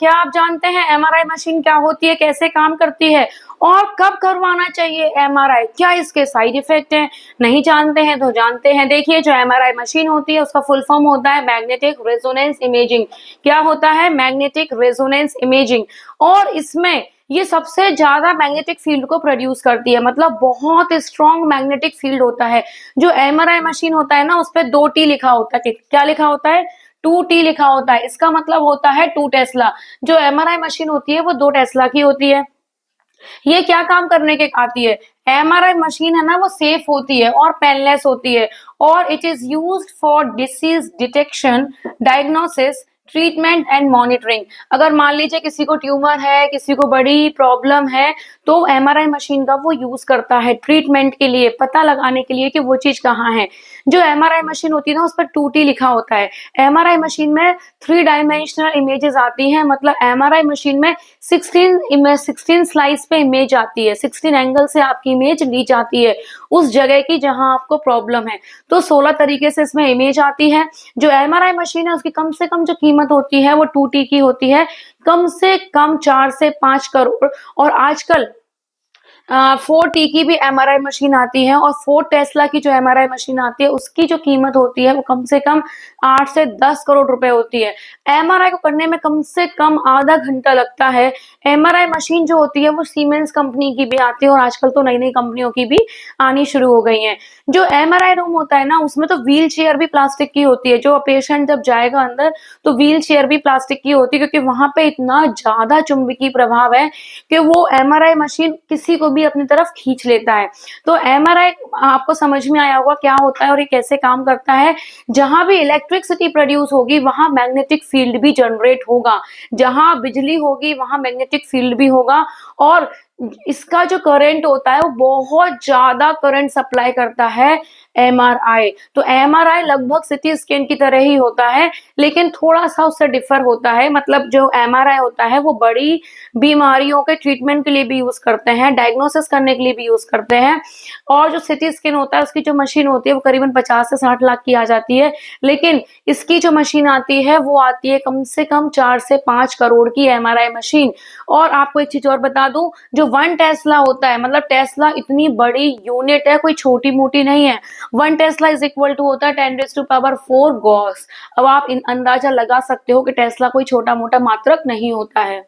क्या आप जानते हैं एमआरआई मशीन क्या होती है, कैसे काम करती है और कब करवाना चाहिए एमआरआई? क्या इसके साइड इफेक्ट हैं? नहीं जानते हैं तो जानते हैं। देखिए, जो एमआरआई मशीन होती है उसका फुल फॉर्म होता है मैग्नेटिक रेजोनेंस इमेजिंग। क्या होता है? Magnetic resonance imaging. और इसमें ये सबसे ज्यादा मैग्नेटिक फील्ड को प्रोड्यूस करती है, मतलब बहुत स्ट्रॉन्ग मैग्नेटिक फील्ड होता है। जो एमआरआई मशीन होता है ना, उस पर 2T लिखा होता है। क्या लिखा होता है? 2T लिखा होता है। इसका मतलब होता है 2 टेस्ला। जो एमआरआई मशीन होती है वो 2 टेस्ला की होती है। ये क्या काम करने के आती है? एमआरआई मशीन है ना, वो सेफ होती है और पेनलेस होती है और it is used for disease detection, diagnosis, treatment and monitoring. अगर मान लीजिए किसी को ट्यूमर है, किसी को बड़ी प्रॉब्लम है, तो एमआरआई मशीन का वो यूज करता है ट्रीटमेंट के लिए, पता लगाने के लिए कि वो चीज कहाँ है। जो एमआरआई मशीन होती है ना, उस पर 2T लिखा होता है। एमआरआई मशीन में 3 डायमेंशनल इमेजेस आती हैं, मतलब एमआरआई मशीन में 16 स्लाइस पे इमेज आती है, 16 एंगल से आपकी इमेज ली जाती है उस जगह की जहां आपको प्रॉब्लम है। तो 16 तरीके से इसमें इमेज आती है। जो एमआरआई मशीन है उसकी कम से कम जो कीमत होती है वो 2T की होती है, कम से कम 4 से 5 करोड़। और आजकल 4T की भी एमआरआई मशीन आती है और 4 टेस्ला की जो एमआरआई मशीन आती है उसकी जो कीमत होती है वो कम से कम 8 से 10 करोड़ रुपए होती है। एमआरआई को करने में कम से कम आधा घंटा लगता है। एमआरआई मशीन जो होती है वो सीमेंस कंपनी की भी आती है और आजकल तो नई नई कंपनियों की भी आनी शुरू हो गई है। जो एमआरआई रूम होता है ना, उसमें तो व्हील चेयर भी प्लास्टिक की होती है। जो पेशेंट जब जाएगा अंदर तो व्हील चेयर भी प्लास्टिक की होती है, क्योंकि वहां पे इतना ज्यादा चुंबकीय प्रभाव है कि वो एमआरआई मशीन किसी को भी अपनी तरफ खींच लेता है। तो एमआरआई आपको समझ में आया होगा क्या होता है और ये कैसे काम करता है। जहां भी इलेक्ट्रिसिटी प्रोड्यूस होगी वहां मैग्नेटिक फील्ड भी जनरेट होगा, जहां बिजली होगी वहां मैग्नेटिक फील्ड भी होगा और इसका जो करंट होता है वो बहुत ज्यादा करंट सप्लाई करता है एमआरआई। तो एमआरआई लगभग सीटी स्कैन की तरह ही होता है, लेकिन थोड़ा सा उससे डिफर होता है। मतलब जो एमआरआई होता है वो बड़ी बीमारियों के ट्रीटमेंट के लिए भी यूज करते हैं, डायग्नोसिस करने के लिए भी यूज करते हैं। और जो सीटी स्कैन होता है उसकी जो मशीन होती है वो करीबन 50 से 60 लाख की आ जाती है, लेकिन इसकी जो मशीन आती है वो आती है कम से कम 4 से 5 करोड़ की एमआरआई मशीन। और आपको एक चीज और बता दूं, जो 1 टेस्ला होता है, मतलब टेस्ला इतनी बड़ी यूनिट है, कोई छोटी मोटी नहीं है। 1 टेस्ला इज इक्वल टू होता है 10⁴ गॉस। अब आप अंदाजा लगा सकते हो कि टेस्ला कोई छोटा मोटा मात्रक नहीं होता है।